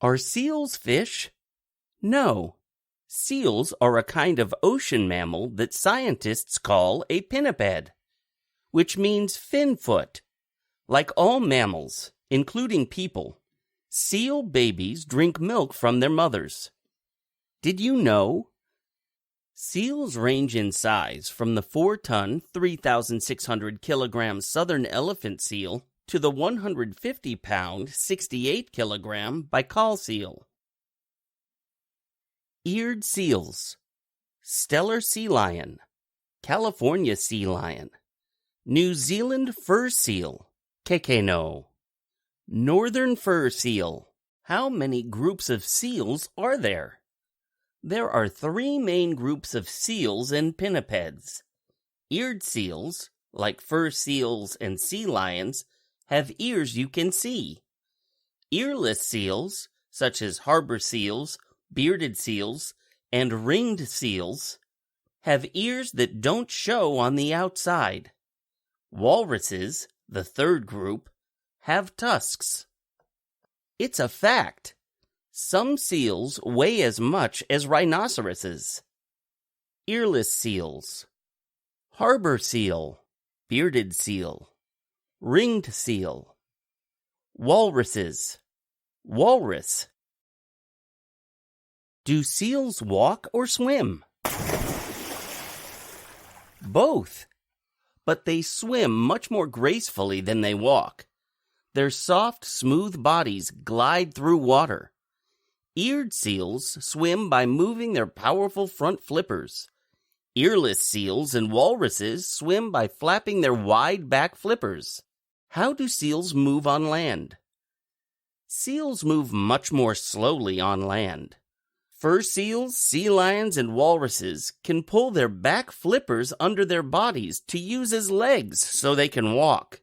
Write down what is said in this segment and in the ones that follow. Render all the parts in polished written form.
Are seals fish? No. Seals are a kind of ocean mammal that scientists call a pinniped, which means fin foot. Like all mammals, including people, seal babies drink milk from their mothers. Did you know? Seals range in size from the 4-ton, 3,600 kilogram southern elephant seal to the 150-pound, 68-kilogram baikal seal. Eared seals. Stellar sea lion. California sea lion. New Zealand fur seal. Kekeno. Northern fur seal. How many groups of seals are there? There are 3 main groups of seals and pinnipeds. Eared seals, like fur seals and sea lions, have ears you can see. Earless seals, such as harbor seals, bearded seals, and ringed seals, have ears that don't show on the outside. Walruses, the 3rd group, have tusks. It's a fact. Some seals weigh as much as rhinoceroses. Earless seals. Harbor seal. Bearded seal. Ringed seal. Walruses. Walrus. Do seals walk or swim? Both. But they swim much more gracefully than they walk. Their soft, smooth bodies glide through water. Eared seals swim by moving their powerful front flippers. Earless seals and walruses swim by flapping their wide back flippers. How do seals move on land? Seals move much more slowly on land. Fur seals, sea lions, and walruses can pull their back flippers under their bodies to use as legs so they can walk.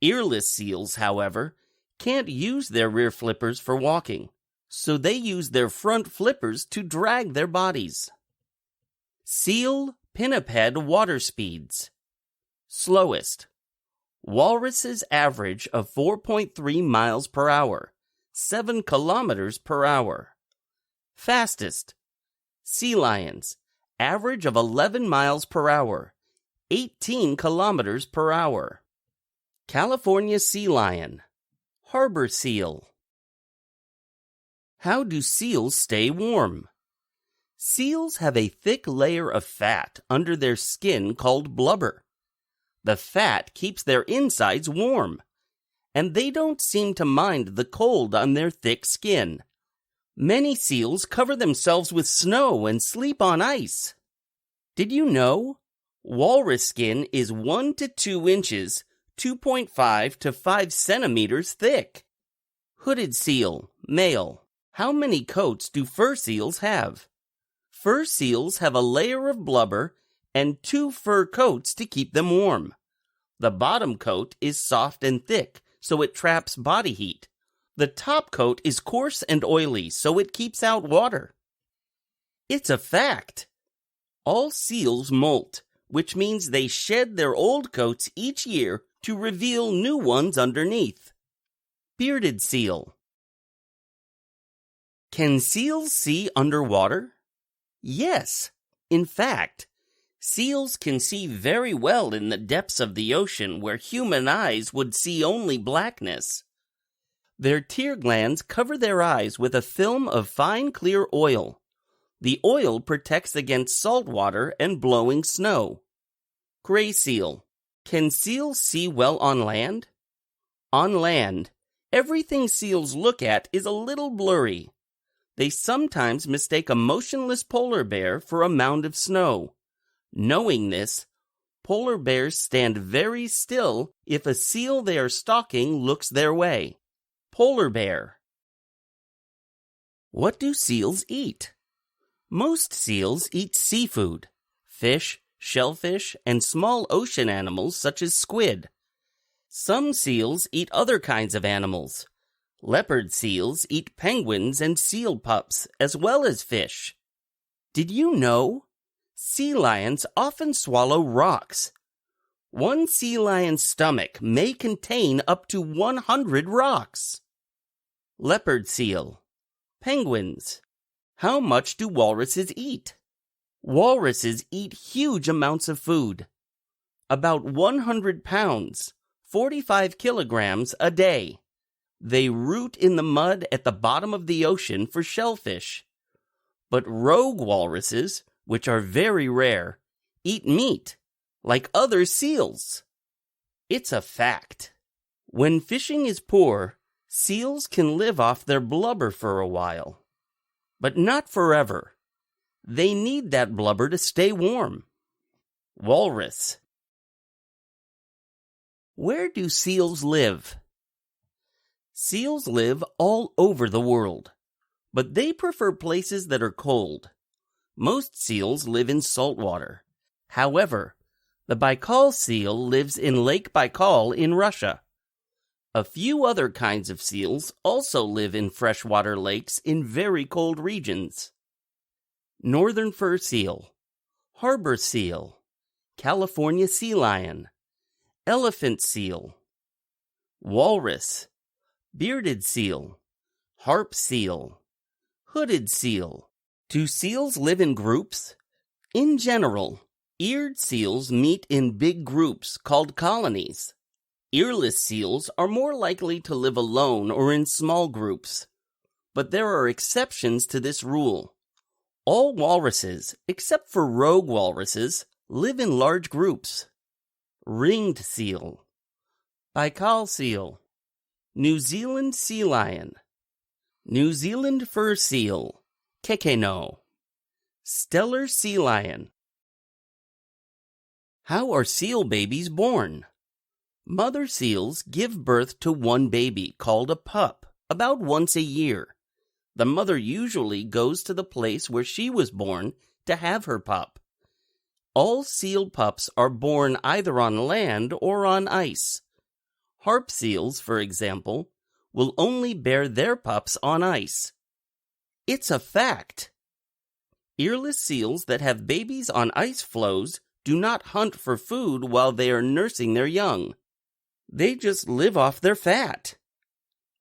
Earless seals, however, can't use their rear flippers for walking, so they use their front flippers to drag their bodies. Seal pinniped water speeds. Slowest. Walruses average of 4.3 miles per hour, 7 kilometers per hour. Fastest. Sea lions, average of 11 miles per hour, 18 kilometers per hour. California sea lion. Harbor seal. How do seals stay warm? Seals have a thick layer of fat under their skin called blubber. The fat keeps their insides warm, and they don't seem to mind the cold on their thick skin. Many seals cover themselves with snow and sleep on ice. Did you know? Walrus skin is 1 to 2 inches, 2.5 to 5 centimeters thick. Hooded seal, male. How many coats do fur seals have? Fur seals have a layer of blubber and 2 fur coats to keep them warm. The bottom coat is soft and thick, so it traps body heat. The top coat is coarse and oily, so it keeps out water. It's a fact. All seals molt, which means they shed their old coats each year to reveal new ones underneath. Bearded seal. Can seals see underwater? Yes. In fact, seals can see very well in the depths of the ocean where human eyes would see only blackness. Their tear glands cover their eyes with a film of fine clear oil. The oil protects against salt water and blowing snow. Gray seal. Can seals see well on land? On land, everything seals look at is a little blurry. They sometimes mistake a motionless polar bear for a mound of snow. Knowing this, polar bears stand very still if a seal they are stalking looks their way. Polar bear. What do seals eat? Most seals eat seafood, fish, shellfish, and small ocean animals such as squid. Some seals eat other kinds of animals. Leopard seals eat penguins and seal pups, as well as fish. Did you know? Sea lions often swallow rocks. One sea lion's stomach may contain up to 100 rocks. Leopard seal. Penguins. How much do walruses eat? Walruses eat huge amounts of food. About 100 pounds, 45 kilograms a day. They root in the mud at the bottom of the ocean for shellfish. But rogue walruses, which are very rare, eat meat, like other seals. It's a fact. When fishing is poor, seals can live off their blubber for a while. But not forever. They need that blubber to stay warm. Walrus. Where do seals live? Seals live all over the world, but they prefer places that are cold. Most seals live in salt water. However, the Baikal seal lives in Lake Baikal in Russia. A few other kinds of seals also live in freshwater lakes in very cold regions. Northern fur seal, harbor seal, California sea lion, elephant seal, walrus, bearded seal, harp seal, hooded seal. Do seals live in groups? In general, eared seals meet in big groups called colonies. Earless seals are more likely to live alone or in small groups. But there are exceptions to this rule. All walruses, except for rogue walruses, live in large groups. Ringed seal, Baikal seal, New Zealand sea lion, New Zealand fur seal, Kekeno, stellar sea lion. How are seal babies born? Mother seals give birth to one baby called a pup about once a year. The mother usually goes to the place where she was born to have her pup. All seal pups are born either on land or on ice. Harp seals, for example, will only bear their pups on ice. It's a fact. Earless seals that have babies on ice floes do not hunt for food while they are nursing their young. They just live off their fat.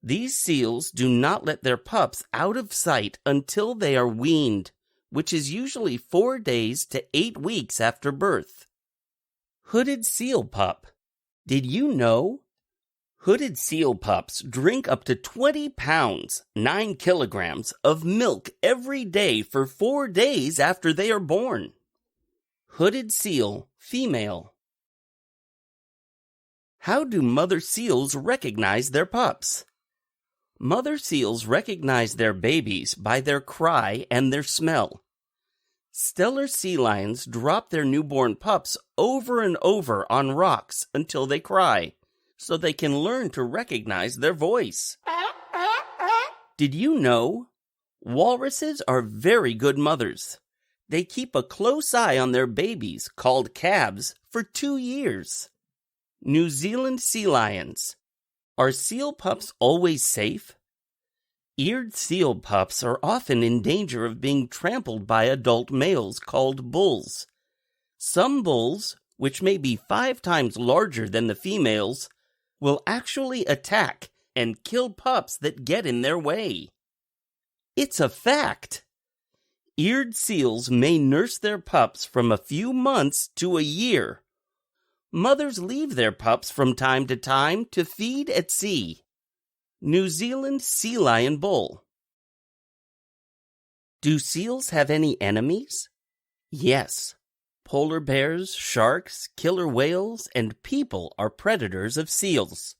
These seals do not let their pups out of sight until they are weaned, which is usually 4 days to 8 weeks after birth. Hooded seal pup. Did you know? Hooded seal pups drink up to 20 pounds, 9 kilograms, of milk every day for 4 days after they are born. Hooded seal, female. How do mother seals recognize their pups? Mother seals recognize their babies by their cry and their smell. Stellar sea lions drop their newborn pups over and over on rocks until they cry, so they can learn to recognize their voice. Did you know? Walruses are very good mothers. They keep a close eye on their babies, called calves, for 2 years. New Zealand sea lions. Are seal pups always safe? Eared seal pups are often in danger of being trampled by adult males called bulls. Some bulls, which may be 5 times larger than the females, will actually attack and kill pups that get in their way. It's a fact. Eared seals may nurse their pups from a few months to a year. Mothers leave their pups from time to time to feed at sea. New Zealand sea lion bull. Do seals have any enemies? Yes. Polar bears, sharks, killer whales, and people are predators of seals.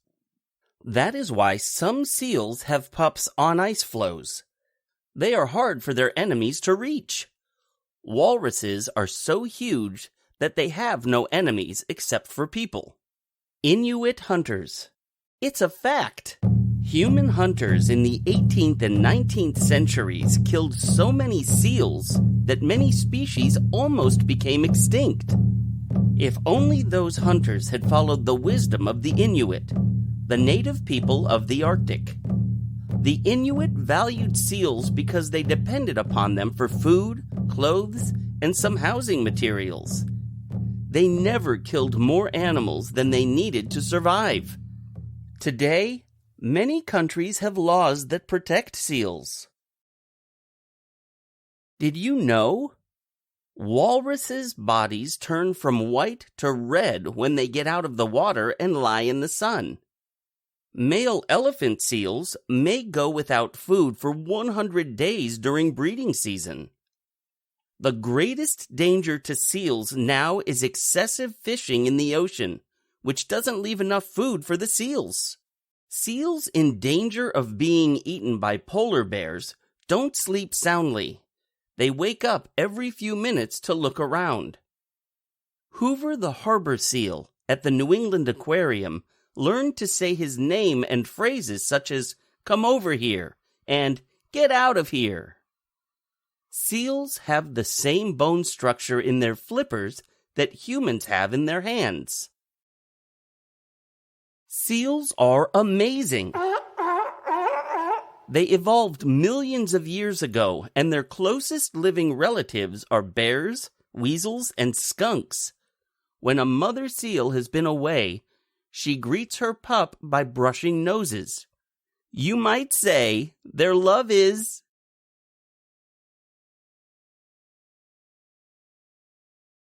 That is why some seals have pups on ice floes. They are hard for their enemies to reach. Walruses are so huge that they have no enemies except for people. Inuit hunters. It's a fact. Human hunters in the 18th and 19th centuries killed so many seals that many species almost became extinct. If only those hunters had followed the wisdom of the Inuit, the native people of the Arctic. The Inuit valued seals because they depended upon them for food, clothes, and some housing materials. They never killed more animals than they needed to survive. Today, Many countries have laws that protect seals. Did you know? Walruses' bodies turn from white to red when they get out of the water and lie in the sun. Male elephant seals may go without food for 100 days during breeding season. The greatest danger to seals now is excessive fishing in the ocean, which doesn't leave enough food for the seals. Seals in danger of being eaten by polar bears don't sleep soundly. They wake up every few minutes to look around. Hoover the harbor seal at the New England Aquarium learned to say his name and phrases such as, "Come over here," and "Get out of here." Seals have the same bone structure in their flippers that humans have in their hands. Seals are amazing. They evolved millions of years ago, and their closest living relatives are bears, weasels, and skunks. When a mother seal has been away, she greets her pup by brushing noses. You might say their love is